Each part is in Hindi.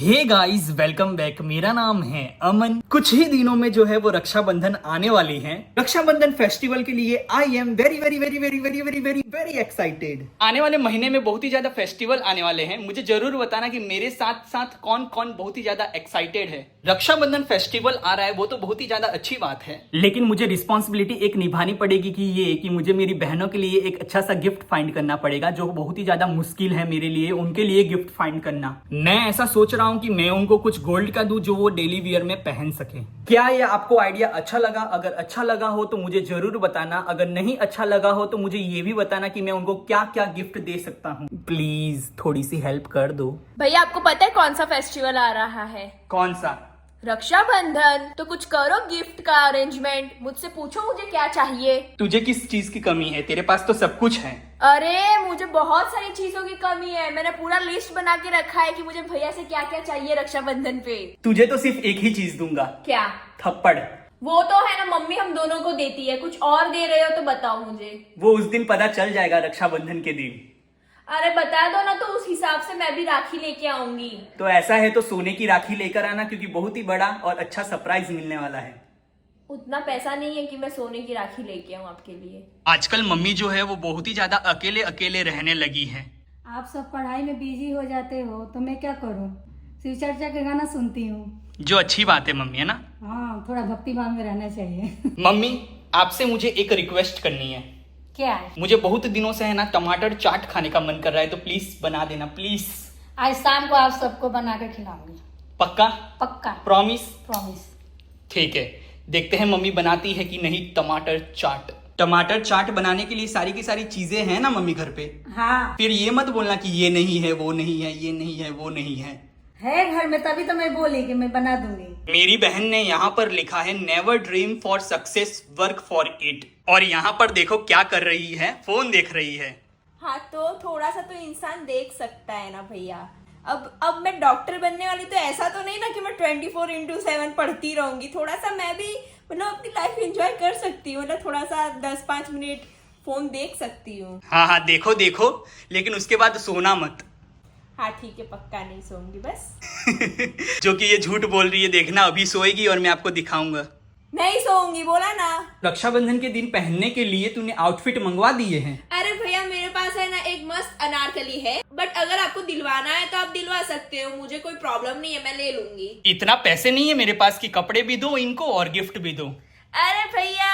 Hey guys, welcome back. मेरा नाम है अमन। कुछ ही दिनों में जो है वो रक्षाबंधन आने वाली है। रक्षाबंधन फेस्टिवल के लिए I am very very very very very very very very excited. आने वाले महीने में बहुत ही ज्यादा फेस्टिवल आने वाले हैं। मुझे जरूर बताना कि मेरे साथ साथ कौन कौन बहुत ही ज्यादा एक्साइटेड है। रक्षाबंधन फेस्टिवल आ रहा है वो तो बहुत ही ज्यादा अच्छी बात है, लेकिन मुझे रिस्पॉन्सिबिलिटी एक निभानी पड़ेगी कि मुझे मेरी बहनों के लिए एक अच्छा सा गिफ्ट फाइंड करना पड़ेगा, जो बहुत ही ज्यादा मुश्किल है मेरे लिए उनके लिए गिफ्ट फाइंड करना। मैं ऐसा सोच रहा हूँ कि मैं उनको कुछ गोल्ड का दूं जो वो डेली वियर में पहन सके। क्या ये आपको आइडिया अच्छा लगा? अगर अच्छा लगा हो तो मुझे जरूर बताना। अगर नहीं अच्छा लगा हो तो मुझे ये भी बताना कि मैं उनको क्या क्या गिफ्ट दे सकता हूँ। प्लीज थोड़ी सी हेल्प कर दो। भैया आपको पता है कौन सा फेस्टिवल आ रहा है? कौन सा? रक्षाबंधन। तो कुछ करो गिफ्ट का अरेंजमेंट। मुझसे पूछो मुझे क्या चाहिए। तुझे किस चीज की कमी है? तेरे पास तो सब कुछ है। अरे मुझे बहुत सारी चीजों की कमी है। मैंने पूरा लिस्ट बना के रखा है कि मुझे भैया से क्या क्या चाहिए रक्षाबंधन पे। तुझे तो सिर्फ एक ही चीज दूंगा। क्या? थप्पड़। वो तो है ना, मम्मी हम दोनों को देती है। कुछ और दे रहे हो तो बताओ मुझे। वो उस दिन पता चल जाएगा, रक्षाबंधन के दिन। अरे बता दो ना, तो उस हिसाब से मैं भी राखी लेके आऊंगी। तो ऐसा है तो सोने की राखी लेकर आना, क्योंकि बहुत ही बड़ा और अच्छा सरप्राइज मिलने वाला है। उतना पैसा नहीं है कि मैं सोने की राखी लेके आऊं आपके लिए। आजकल मम्मी जो है वो बहुत ही ज्यादा अकेले अकेले रहने लगी है। आप सब पढ़ाई में बिजी हो जाते हो तो मैं क्या करूं? शिव चर्चा के गाना सुनती हूँ। जो अच्छी बात है मम्मी, है ना? हाँ, थोड़ा भक्ति भाव में रहना चाहिए। मम्मी, आपसे मुझे एक रिक्वेस्ट करनी है। क्या है? मुझे बहुत दिनों से है ना टमाटर चाट खाने का मन कर रहा है, तो प्लीज बना देना प्लीज। आज शाम को आप सबको बना कर खिलाऊंगी। पक्का? पक्का। प्रॉमिस? प्रॉमिस। ठीक है, देखते हैं मम्मी बनाती है कि नहीं टमाटर चाट। टमाटर चाट बनाने के लिए सारी की सारी चीजें हैं ना मम्मी घर पे? हाँ फिर ये मत बोलना कि ये नहीं है, वो नहीं है, ये नहीं है, वो नहीं है घर में, तभी तो मैं बोली कि मैं बना दूंगी। मेरी बहन ने यहाँ पर लिखा है never dream for success, work for it. और यहाँ पर देखो क्या कर रही है, फोन देख रही है। हाँ तो थोड़ा सा तो इंसान देख सकता है ना भैया। अब मैं डॉक्टर बनने वाली, तो ऐसा तो नहीं ना कि मैं 24/7 पढ़ती रहूंगी। थोड़ा सा मैं भी मतलब अपनी लाइफ एंजॉय कर सकती हूँ। मतलब थोड़ा सा 10-5 मिनट फोन देख सकती हूँ। हाँ हाँ, देखो देखो, लेकिन उसके बाद सोना मत। हाँ ठीक है, पक्का नहीं सोऊंगी बस। जो कि ये झूठ बोल रही है, देखना अभी सोएगी और मैं आपको दिखाऊंगा। नहीं सोऊंगी बोला ना। रक्षाबंधन के दिन पहनने के लिए तूने आउटफिट मंगवा दिए हैं? अरे भैया मेरे पास है ना एक मस्त अनारकली है, बट अगर आपको दिलवाना है तो आप दिलवा सकते हो। मुझे कोई प्रॉब्लम नहीं है, मैं ले लूंगी। इतना पैसे नहीं है मेरे पास कि कपड़े भी दो इनको और गिफ्ट भी दो। अरे भैया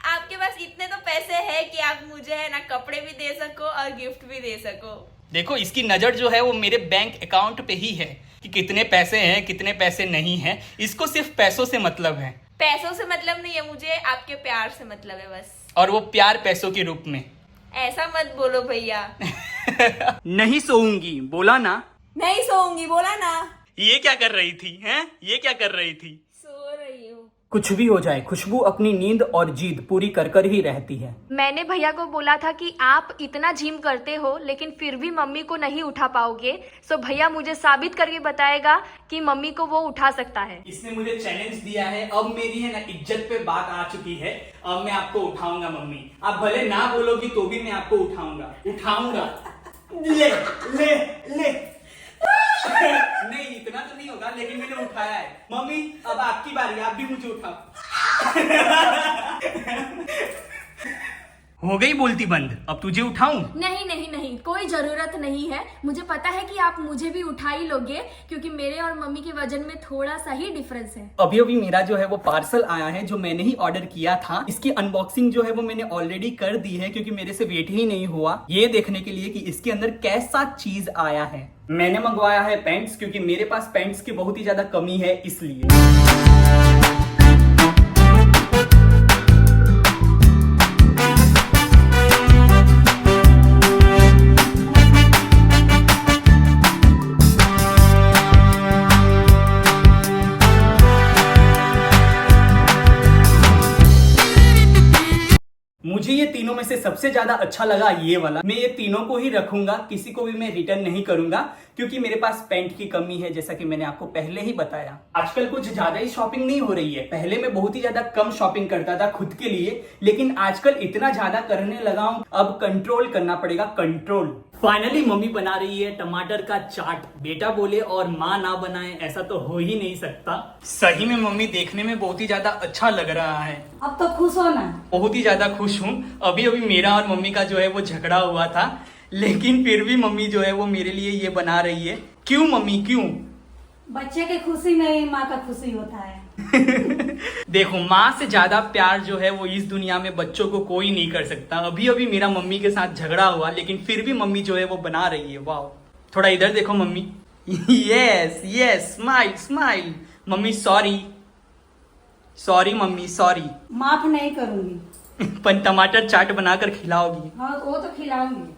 आपके पास इतने तो पैसे है कि आप मुझे है ना कपड़े भी दे सको और गिफ्ट भी दे सको। देखो, इसकी नजर जो है वो मेरे बैंक अकाउंट पे ही है कि कितने पैसे हैं कितने पैसे नहीं हैं। इसको सिर्फ पैसों से मतलब है। पैसों से मतलब नहीं है मुझे, आपके प्यार से मतलब है बस। और वो प्यार पैसों के रूप में। ऐसा मत बोलो भैया। नहीं सोऊंगी बोला ना। नहीं सोऊंगी बोला ना। ये क्या कर रही थी? हैं? ये क्या कर रही थी? सो रही हूँ। कुछ भी हो जाए, खुशबू अपनी नींद और जीद पूरी कर कर ही रहती है। मैंने भैया को बोला था कि आप इतना जिम करते हो लेकिन फिर भी मम्मी को नहीं उठा पाओगे, सो भैया मुझे साबित करके बताएगा कि मम्मी को वो उठा सकता है। इसने मुझे चैलेंज दिया है। अब मेरी है ना इज्जत पे बात आ चुकी है। अब मैं आपको उठाऊंगा मम्मी। आप भले ना बोलोगी तो भी मैं आपको उठाऊंगा। ले ले ले। नहीं, इतना तो नहीं होगा, लेकिन मैंने उठाया है। मम्मी अब आपकी बारी, आप भी मुझे उठाओ। हो गई बोलती बंद, अब तुझे उठाऊं? नहीं नहीं नहीं, कोई जरूरत नहीं है। मुझे पता है कि आप मुझे भी उठा ही लोगे, क्योंकि मेरे और मम्मी के वजन में थोड़ा सा ही डिफरेंस है। अभी अभी मेरा जो है वो पार्सल आया है, जो मैंने ही ऑर्डर किया था। इसकी अनबॉक्सिंग जो है वो मैंने ऑलरेडी कर दी है, क्योंकि मेरे से वेट ही नहीं हुआ ये देखने के लिए कि इसके अंदर कैसा चीज आया है। मैंने मंगवाया है पैंट्स, क्योंकि मेरे पास पैंट्स की बहुत ही ज्यादा कमी है, इसलिए। मुझे ये तीनों में से सबसे ज्यादा अच्छा लगा ये वाला। मैं ये तीनों को ही रखूंगा, किसी को भी मैं रिटर्न नहीं करूंगा, क्योंकि मेरे पास पैंट की कमी है, जैसा कि मैंने आपको पहले ही बताया। आजकल कुछ ज्यादा ही शॉपिंग नहीं हो रही है। पहले मैं बहुत ही ज्यादा कम शॉपिंग करता था खुद के लिए, लेकिन आजकल इतना ज्यादा करने लगा हूं। अब कंट्रोल करना पड़ेगा, कंट्रोल। फाइनली मम्मी बना रही है टमाटर का चाट। बेटा बोले और माँ ना बनाए, ऐसा तो हो ही नहीं सकता। सही में मम्मी देखने में बहुत ही ज्यादा अच्छा लग रहा है। अब तो खुश हो ना। बहुत ही ज्यादा खुश हूँ। अभी अभी मेरा और मम्मी का जो है वो झगड़ा हुआ था, लेकिन फिर भी मम्मी जो है वो मेरे लिए ये बना रही है। क्यों मम्मी क्यों? बच्चे की खुशी में ही माँ का खुशी होता है। देखो, माँ से ज्यादा प्यार जो है वो इस दुनिया में बच्चों को कोई नहीं कर सकता। अभी अभी मेरा मम्मी के साथ झगड़ा हुआ, लेकिन फिर भी मम्मी जो है वो बना रही है। वाह, थोड़ा इधर देखो mummy. Yes yes, smile smile. Mummy sorry sorry, mummy sorry. माफ नहीं करूंगी। पर टमाटर चाट बनाकर खिलाओगी? हाँ, वो तो खिलाऊंगी।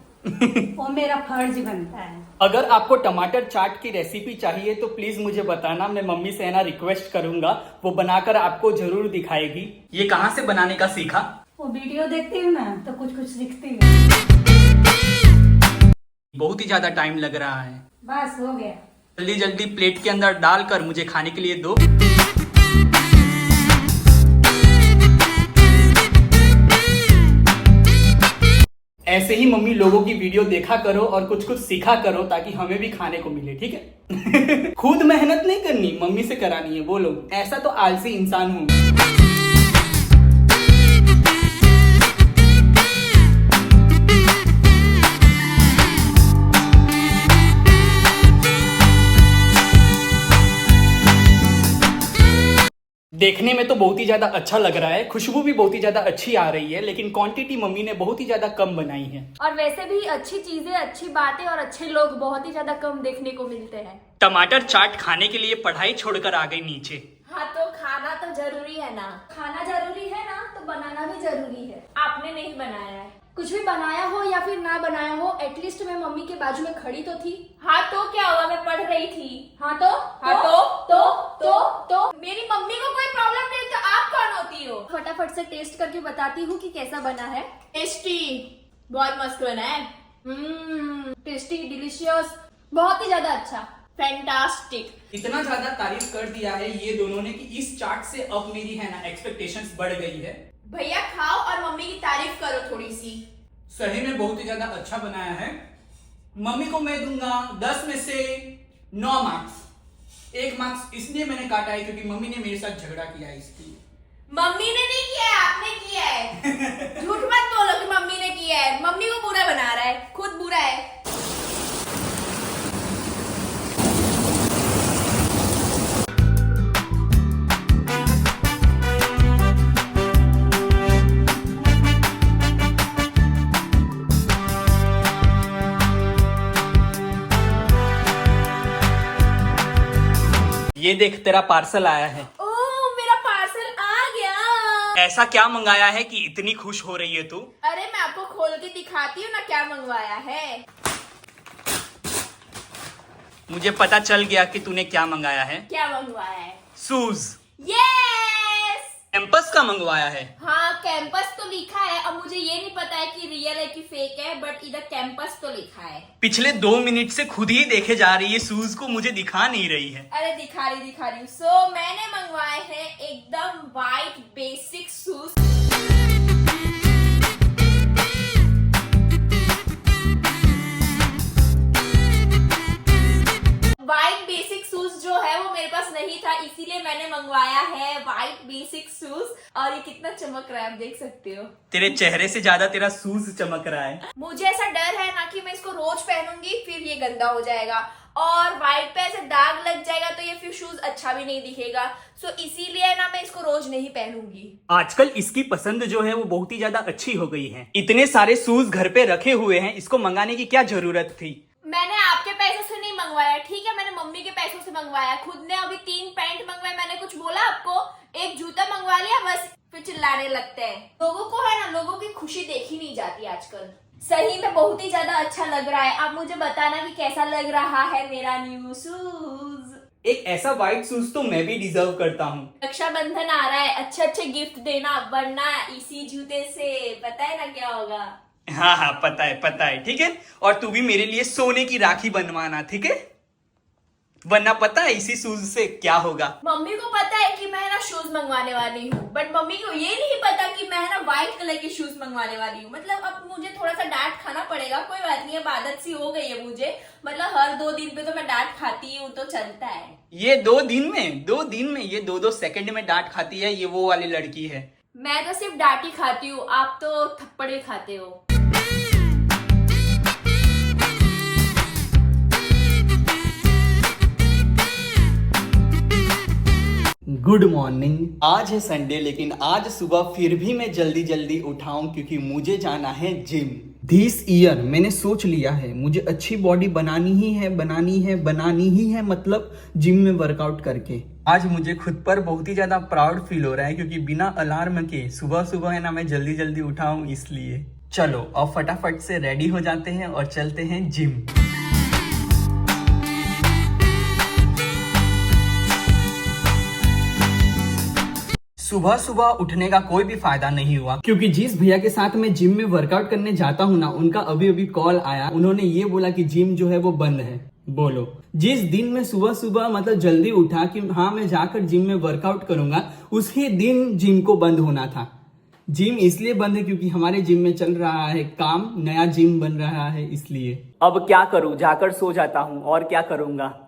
वो मेरा फर्ज बनता है। अगर आपको टमाटर चाट की रेसिपी चाहिए तो प्लीज मुझे बताना। मैं मम्मी से है ना रिक्वेस्ट करूंगा, वो बनाकर आपको जरूर दिखाएगी। ये कहाँ से बनाने का सीखा? वो वीडियो देखती हूँ ना तो कुछ कुछ सीखती हूँ। बहुत ही ज्यादा टाइम लग रहा है। बस हो गया। जल्दी जल्दी प्लेट के अंदर डालकर मुझे खाने के लिए दो। ऐसे ही मम्मी लोगों की वीडियो देखा करो और कुछ कुछ सीखा करो, ताकि हमें भी खाने को मिले, ठीक है? खुद मेहनत नहीं करनी, मम्मी से करानी है। बोलो, ऐसा तो आलसी इंसान हूं। देखने में तो बहुत ही ज्यादा अच्छा लग रहा है, खुशबू भी बहुत ही ज्यादा अच्छी आ रही है, लेकिन क्वांटिटी मम्मी ने बहुत ही ज्यादा कम बनाई है। और वैसे भी अच्छी चीजें, अच्छी बातें और अच्छे लोग बहुत ही ज्यादा कम देखने को मिलते हैं। टमाटर चाट खाने के लिए पढ़ाई छोड़कर आ गई नीचे। हाँ तो खाना तो जरूरी है ना। खाना जरूरी है ना, तो बनाना भी जरूरी है। आपने नहीं बनाया है। कुछ भी बनाया हो या फिर ना बनाया हो, एटलीस्ट मैं मम्मी के बाजू में खड़ी तो थी। हाँ तो क्या हुआ, मैं पढ़ रही थी। हाँ तो मेरी मम्मी को कोई प्रॉब्लम नहीं तो आप कौन होती हो? फटाफट से टेस्ट करके बताती हूँ कि कैसा बना है। टेस्टी, बहुत मस्त बना है। टेस्टी, डिलीशियस, बहुत ही ज्यादा अच्छा, फैंटास्टिक। इतना ज्यादा तारीफ कर दिया है ये दोनों ने कि इस चाट से अब मेरी है ना एक्सपेक्टेशंस बढ़ गई है। भैया खाओ और मम्मी की तारीफ करो थोड़ी सी। सही में बहुत ही ज्यादा अच्छा बनाया है। मम्मी को मैं दूंगा 10 में से 9 मार्क्स। 1 मार्क्स इसलिए मैंने काटा है क्योंकि मम्मी ने मेरे साथ झगड़ा किया है, इसलिए। मम्मी ने नहीं किया है, आपने किया है। झूठ मत बोलो कि मम्मी ने किया है। मम्मी को बुरा बना रहा है, खुद बुरा है। ये देख, तेरा पार्सल आया है। ओह, मेरा पार्सल आ गया। ऐसा क्या मंगाया है कि इतनी खुश हो रही है तू? अरे मैं आपको खोल के दिखाती हूँ ना क्या मंगवाया है। मुझे पता चल गया कि तूने क्या मंगाया है। क्या मंगवाया है? शूज। यस। कैंपस का मंगवाया है। हाँ, कैंपस तो लिखा है। अब मुझे ये नहीं पता है कि रियल है कि फेक है, बट इधर कैंपस तो लिखा है। पिछले 2 मिनट से खुद ही देखे जा रही है शूज को, मुझे दिखा नहीं रही है। अरे दिखा रही। सो मैंने मंगवाए हैं एकदम white basic shoes. White basic shoes जो है वो मेरे पास नहीं था, इसीलिए मैंने मंगवाया है वाइट बेसिक शूज। और ये कितना चमक रहा है, आप देख सकते हो। तेरे चेहरे से ज्यादा तेरा शूज चमक रहा है। मुझे ऐसा डर है ना कि मैं इसको रोज पहनूंगी फिर ये गंदा हो जाएगा और व्हाइट पे ऐसे दाग लग जाएगा तो ये फिर शूज अच्छा भी नहीं दिखेगा। सो इसीलिए ना मैं इसको रोज नहीं पहनूंगी। आजकल इसकी पसंद जो है वो बहुत ही ज्यादा अच्छी हो गई है। इतने सारे शूज घर पे रखे हुए हैं, इसको मंगाने की क्या जरूरत थी? मैंने आपके पैसों से नहीं मंगवाया, ठीक है? मैंने मम्मी के पैसों से मंगवाया। खुद ने अभी 3 पैंट मंगवाए। मैंने कुछ बोला आपको? एक जूता मंगवा लिया, बस फिर चिल्लाने लगते हैं। लोगों को है ना, लोगों की खुशी देखी नहीं जाती आजकल। सही में बहुत ही ज्यादा अच्छा लग रहा है। आप मुझे बताना कि कैसा लग रहा है मेरा न्यू शूज। एक ऐसा व्हाइट शूज तो मैं भी डिजर्व करता हूँ। रक्षाबंधन आ रहा है, अच्छे अच्छे गिफ्ट देना, वरना इसी जूते से पता है ना क्या होगा। हाँ, पता है, ठीक है। और तू भी मेरे लिए सोने की राखी बनवाना, ठीक है? वरना पता है इसी शूज से क्या होगा। मम्मी को पता है कि मैं ना शूज मंगवाने वाली हूँ, बट मम्मी को ये नहीं पता कि मैं ना व्हाइट कलर के शूज मंगवाने वाली हूँ। मतलब अब मुझे थोड़ा सा डांट खाना पड़ेगा, कोई बात नहीं, अब आदत सी हो गई है मुझे। मतलब हर 2 दिन पे तो मैं डांट खाती हूँ, तो चलता है। ये 2 दिन में ये 2 सेकंड में डांट खाती है, ये वो वाली लड़की है। मैं तो सिर्फ डांट ही खाती हूँ, आप तो थप्पड़ ही खाते हो। Good morning. आज है संडे, लेकिन आज सुबह फिर भी मैं जल्दी जल्दी उठाऊं क्योंकि मुझे जाना है जिम। दिस ईयर मैंने सोच लिया है मुझे अच्छी बॉडी बनानी ही है, मतलब जिम में वर्कआउट करके। आज मुझे खुद पर बहुत ही ज्यादा प्राउड फील हो रहा है क्योंकि बिना अलार्म के सुबह सुबह है ना मैं जल्दी जल्दी उठाऊं इसलिए। चलो अब फटाफट से रेडी हो जाते हैं और चलते हैं जिम। सुबह सुबह उठने का कोई भी फायदा नहीं हुआ क्योंकि जिस भैया के साथ मैं जिम में वर्कआउट करने जाता हूँ ना, उनका अभी अभी कॉल आया। उन्होंने ये बोला कि जिम जो है वो बंद है। बोलो, जिस दिन मैं सुबह सुबह मतलब जल्दी उठा कि हाँ मैं जाकर जिम में वर्कआउट करूंगा, उसी दिन जिम को बंद होना था। जिम इसलिए बंद है क्योंकि हमारे जिम में चल रहा है काम, नया जिम बन रहा है इसलिए। अब क्या करूं, जाकर सो जाता हूं और क्या करूंगा।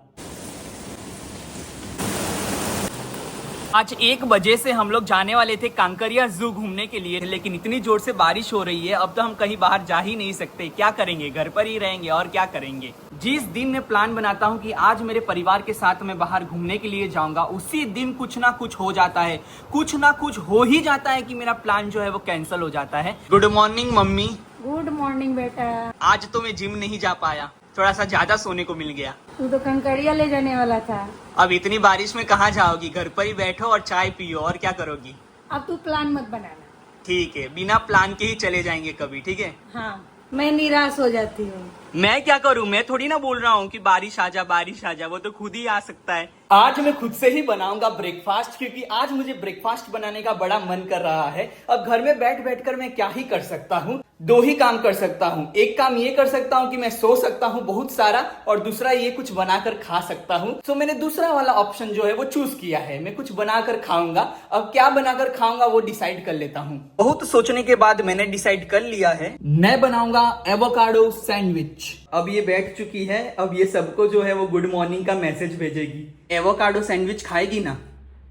आज 1 बजे से हम लोग जाने वाले थे कांकरिया जू घूमने के लिए, लेकिन इतनी जोर से बारिश हो रही है, अब तो हम कहीं बाहर जा ही नहीं सकते। क्या करेंगे, घर पर ही रहेंगे और क्या करेंगे। जिस दिन मैं प्लान बनाता हूँ कि आज मेरे परिवार के साथ मैं बाहर घूमने के लिए जाऊंगा, उसी दिन कुछ ना कुछ हो जाता है, कुछ ना कुछ हो ही जाता है कि मेरा प्लान जो है वो कैंसिल हो जाता है। Good morning mummy. Good morning बेटा। आज तो मैं जिम नहीं जा पाया, थोड़ा सा ज्यादा सोने को मिल गया। तू तो कंकड़िया ले जाने वाला था। अब इतनी बारिश में कहाँ जाओगी, घर पर ही बैठो और चाय पियो और क्या करोगी। अब तू प्लान मत बनाना। ठीक है, बिना प्लान के ही चले जाएंगे कभी, ठीक है। हाँ, मैं निराश हो जाती हूँ। मैं क्या करूं, मैं थोड़ी ना बोल रहा हूँ कि बारिश आ जा, वो तो खुद ही आ सकता है। आज मैं खुद से ही बनाऊंगा ब्रेकफास्ट क्योंकि आज मुझे ब्रेकफास्ट बनाने का बड़ा मन कर रहा है। अब घर में बैठ बैठ कर मैं क्या ही कर सकता हूँ, 2 ही काम कर सकता हूँ। एक काम ये कर सकता हूँ कि मैं सो सकता हूँ बहुत सारा, और दूसरा ये कुछ बनाकर खा सकता हूँ। तो मैंने दूसरा वाला ऑप्शन जो है वो चूज किया है, मैं कुछ बनाकर खाऊंगा। अब क्या बनाकर खाऊंगा वो डिसाइड कर लेता हूँ। बहुत सोचने के बाद मैंने डिसाइड कर लिया है, मैं बनाऊंगा एवोकाडो सैंडविच। अब ये बैठ चुकी है, अब ये सबको जो है वो गुड मॉर्निंग का मैसेज भेजेगी। एवोकाडो सैंडविच खाएगी ना?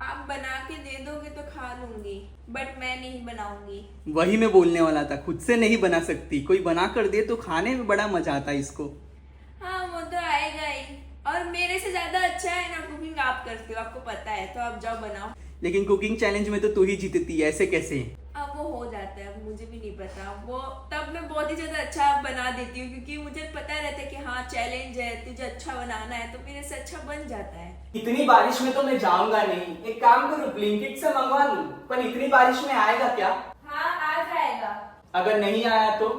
आप बना के दे दोगे तो खा लूंगी, बट मैं नहीं बनाऊंगी। वही मैं बोलने वाला था, खुद से नहीं बना सकती, कोई बना कर दे तो खाने में बड़ा मजा आता है इसको। हाँ वो तो आएगा ही, और मेरे से ज्यादा अच्छा है ना कुकिंग आप करते हो, आपको पता है, तो आप जाओ बनाओ। लेकिन कुकिंग चैलेंज में तो तू ही जीतती है, ऐसे कैसे? अब वो हो जाता है, अब मुझे भी नहीं पता वो, तब मैं बहुत ही ज्यादा अच्छा बना देती हूँ क्योंकि मुझे पता रहता है कि हाँ चैलेंज है, तुझे अच्छा बनाना है, तो मेरे से अच्छा बन जाता है। इतनी बारिश में तो मैं जाऊंगा नहीं, एक काम करूं ब्लिंकिट से मंगवा लूं, पर इतनी बारिश में आएगा क्या? हाँ आ जाएगा। अगर नहीं आया तो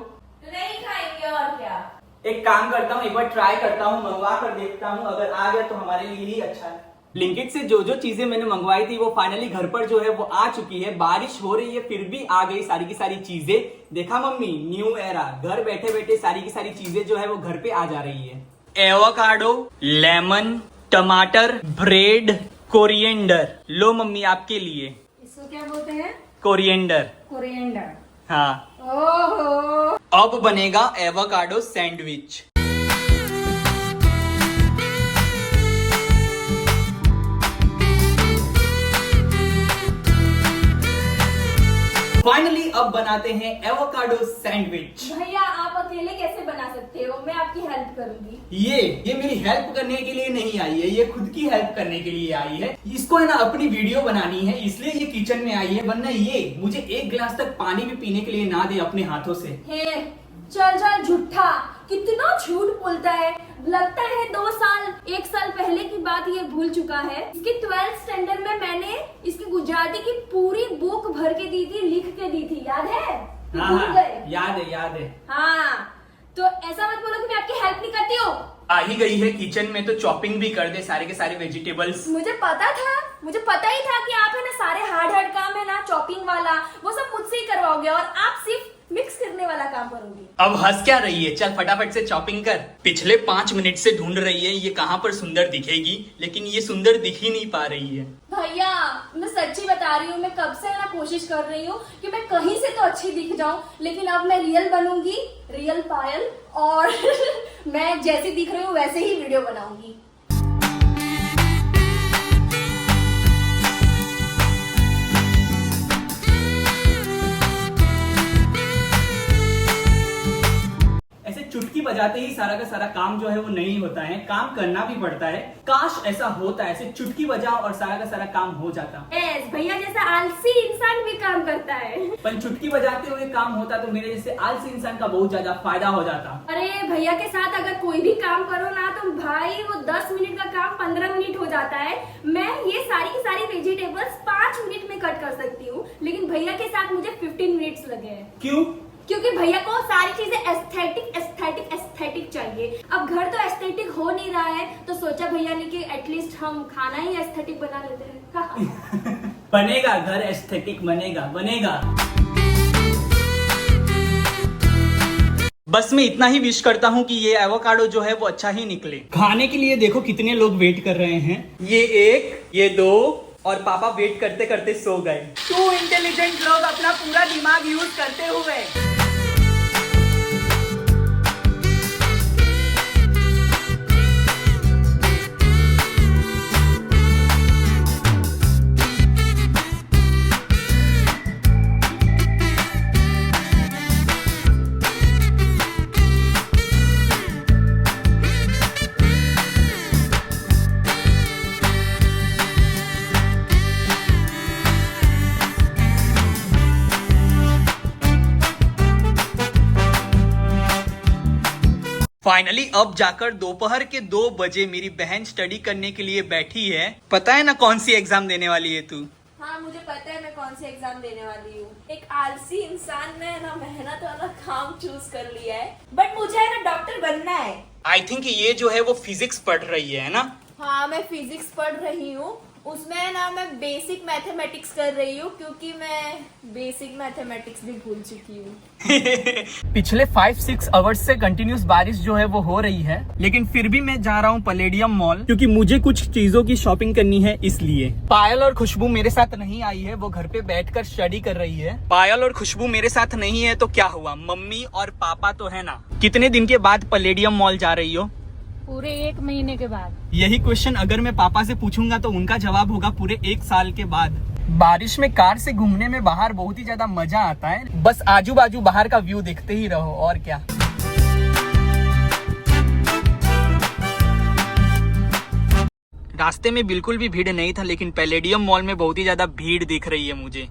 नहीं खाएंगे और क्या। एक काम करता हूँ, एक बार ट्राई करता हूँ, मंगवा कर देखता हूँ, अगर आ गया तो हमारे लिए ही अच्छा है। ब्लिंकिट से जो जो चीजें मैंने मंगवाई थी वो फाइनली घर पर जो है वो आ चुकी है। बारिश हो रही है फिर भी आ गई सारी की सारी चीजें। देखा मम्मी, न्यू एरा, घर बैठे बैठे सारी की सारी चीजें जो है वो घर पे आ जा रही है। एवोकाडो, लेमन, टमाटर, ब्रेड, कोरिएंडर। लो मम्मी आपके लिए। इसको क्या बोलते हैं? कोरिएंडर। कोरिएंडर। हाँ, ओहो, अब बनेगा एवोकाडो सैंडविच। फाइनली अब बनाते हैं एवोकाडो सैंडविच। भैया आप अकेले कैसे बना सकते हो, मैं आपकी हेल्प करूंगी। ये मेरी हेल्प करने के लिए नहीं आई है, ये खुद की हेल्प करने के लिए आई है। इसको है ना अपनी वीडियो बनानी है, इसलिए ये किचन में आई है, वरना ये मुझे 1 गिलास तक पानी भी पीने के लिए ना दे अपने हाथों से। चल झूठा, कितना झूठ बोलता है। लगता है 2 साल 1 साल पहले की बात ये भूल चुका है। इसकी 12th स्टैंडर्ड में मैंने इसकी गुजराती की पूरी बुक भर के दी थी, लिख के दी थी, याद है? भूल गए? याद है। हाँ, तो ऐसा मत बोलो कि मैं आपकी हेल्प नहीं करती हूँ। आ ही गई है किचन में तो चॉपिंग भी कर दे सारे के सारे वेजिटेबल्स। मुझे पता ही था कि आप है ना सारे हार्ड काम है ना चॉपिंग वाला वो सब मुझसे ही करवाओगे, और आप सिर्फ मिक्स करने वाला काम करूंगी। अब हंस क्या रही है, चल फटाफट से चॉपिंग कर। पिछले 5 मिनट से ढूंढ रही है ये कहाँ पर सुंदर दिखेगी, लेकिन ये सुंदर दिख ही नहीं पा रही है। भैया मैं सच्ची बता रही हूँ, मैं कब से ना कोशिश कर रही हूँ कि मैं कहीं से तो अच्छी दिख जाऊं, लेकिन अब मैं रियल बनूंगी, रियल पायल, और मैं जैसे दिख रही हूँ वैसे ही वीडियो बनाऊंगी। ऐसे चुटकी बजाते ही सारा का सारा काम जो है वो नहीं होता है, काम करना भी पड़ता है। काश ऐसा होता, ऐसे चुटकी बजाओ और सारा का सारा काम हो जाता। भैया जैसा आलसी इंसान भी काम करता है। पर चुटकी बजाते हुए काम होता तो मेरे जैसे आलसी इंसान का बहुत ज्यादा फायदा हो जाता। अरे भैया के साथ अगर कोई भी काम करो ना तो भाई वो 10 मिनट का काम 15 मिनट हो जाता है। मैं ये सारी की सारी वेजिटेबल्स 5 मिनट में कट कर सकती हूँ, लेकिन भैया के साथ मुझे 15 मिनट्स लगे हैं। क्यों? क्योंकि भैया को सारी चीजें एस्थेटिक चाहिए। अब घर तो एस्थेटिक हो नहीं रहा है, तो सोचा भैया ने कि एटलीस्ट हम खाना ही एस्थेटिक बना लेते हैं। बनेगा, घर एस्थेटिक बनेगा। बस मैं इतना ही विश करता हूँ कि ये एवोकाडो जो है वो अच्छा ही निकले। खाने के लिए देखो कितने लोग वेट कर रहे हैं। ये 1, ये 2 और पापा वेट करते करते सो गए। 2 इंटेलिजेंट लोग अपना पूरा दिमाग यूज करते हुए। फाइनली अब जाकर दोपहर के 2 बजे मेरी बहन स्टडी करने के लिए बैठी है। पता है ना कौन सी एग्जाम देने वाली है तू? हाँ मुझे पता है मैं कौन सी एग्जाम देने वाली हूँ। एक आलसी इंसान ने ना मेहनत वाला काम चूज कर लिया है, बट मुझे है ना डॉक्टर बनना है। आई थिंक ये जो है वो फिजिक्स पढ़ रही है ना? हाँ मैं फिजिक्स पढ़ रही हूँ, उसमें ना मैं बेसिक मैथमेटिक्स कर रही हूँ, क्योंकि मैं बेसिक मैथमेटिक्स भी भूल चुकी हूँ। पिछले 5-6 आवर्स से कंटिन्यूस बारिश जो है वो हो रही है, लेकिन फिर भी मैं जा रहा हूँ पैलेडियम मॉल, क्योंकि मुझे कुछ चीजों की शॉपिंग करनी है इसलिए। पायल और खुशबू मेरे साथ नहीं आई है, वो घर पे बैठकर स्टडी कर रही है। पायल और खुशबू मेरे साथ नहीं है तो क्या हुआ, मम्मी और पापा तो है ना। कितने दिन के बाद पैलेडियम मॉल जा रही हो? पूरे 1 महीने के बाद। यही क्वेश्चन अगर मैं पापा से पूछूंगा तो उनका जवाब होगा पूरे 1 साल के बाद। बारिश में कार से घूमने में बाहर बहुत ही ज्यादा मजा आता है, बस आजू बाजू बाहर का व्यू देखते ही रहो और क्या। रास्ते में बिल्कुल भी भीड़ नहीं था, लेकिन पैलेडियम मॉल में बहुत ही ज्यादा भीड़ दिख रही है मुझे,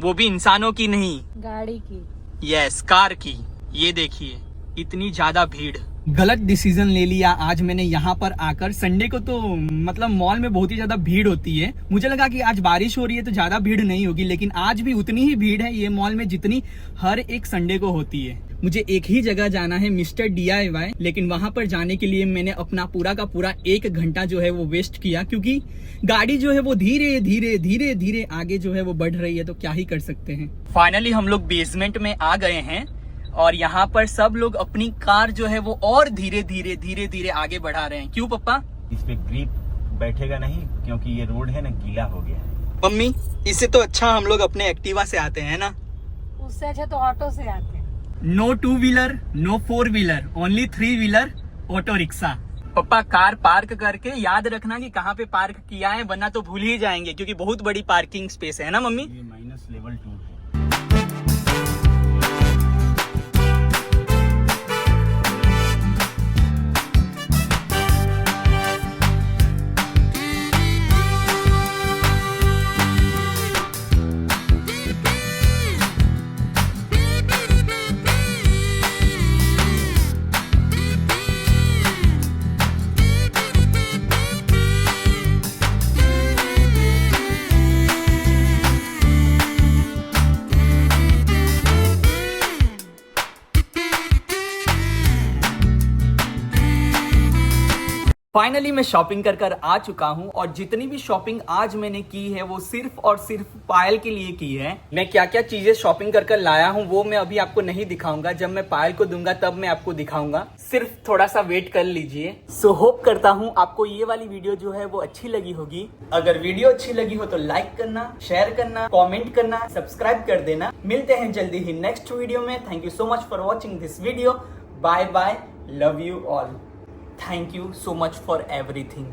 वो भी इंसानों की नहीं, गाड़ी की। यस, कार की। ये देखिए इतनी ज्यादा भीड़। गलत डिसीजन ले लिया आज मैंने यहाँ पर आकर। संडे को तो मतलब मॉल में बहुत ही ज्यादा भीड़ होती है, मुझे लगा कि आज बारिश हो रही है तो ज्यादा भीड़ नहीं होगी, लेकिन आज भी उतनी ही भीड़ है ये मॉल में जितनी हर एक संडे को होती है। मुझे एक ही जगह जाना है, मिस्टर DIY, लेकिन वहां पर जाने के लिए मैंने अपना पूरा का पूरा 1 घंटा जो है वो वेस्ट किया, क्योंकि गाड़ी जो है वो धीरे धीरे आगे जो है वो बढ़ रही है, तो क्या ही कर सकते हैं। फाइनली हम लोग बेसमेंट में आ गए हैं और यहाँ पर सब लोग अपनी कार जो है वो और धीरे धीरे आगे बढ़ा रहे हैं। क्यों पप्पा? इस पे ग्रिप बैठेगा नहीं, क्योंकि ये रोड है ना गीला हो गया है। मम्मी इससे तो अच्छा हम लोग अपने एक्टिवा से आते हैं ना। उससे अच्छा तो ऑटो से आते हैं। No 2 wheeler, no 4 wheeler, only 3 wheeler auto rickshaw. पप्पा कार पार्क करके याद रखना कि कहाँ पे पार्क किया है, वरना तो भूल ही जाएंगे, क्योंकि बहुत बड़ी पार्किंग स्पेस है ना मम्मी। ये माइनस लेवल 2 है। फाइनली मैं शॉपिंग कर कर आ चुका हूँ और जितनी भी शॉपिंग आज मैंने की है वो सिर्फ और सिर्फ पायल के लिए की है। मैं क्या क्या चीजें शॉपिंग कर कर लाया हूँ वो मैं अभी आपको नहीं दिखाऊंगा, जब मैं पायल को दूंगा तब मैं आपको दिखाऊंगा। सिर्फ थोड़ा सा वेट कर लीजिए। सो होप करता हूँ आपको ये वाली वीडियो जो है वो अच्छी लगी होगी। अगर वीडियो अच्छी लगी हो तो लाइक करना, शेयर करना, कॉमेंट करना, सब्सक्राइब कर देना। मिलते हैं जल्दी ही नेक्स्ट वीडियो में। Thank you so much for watching this video. Bye bye, love you all. Thank you so much for everything.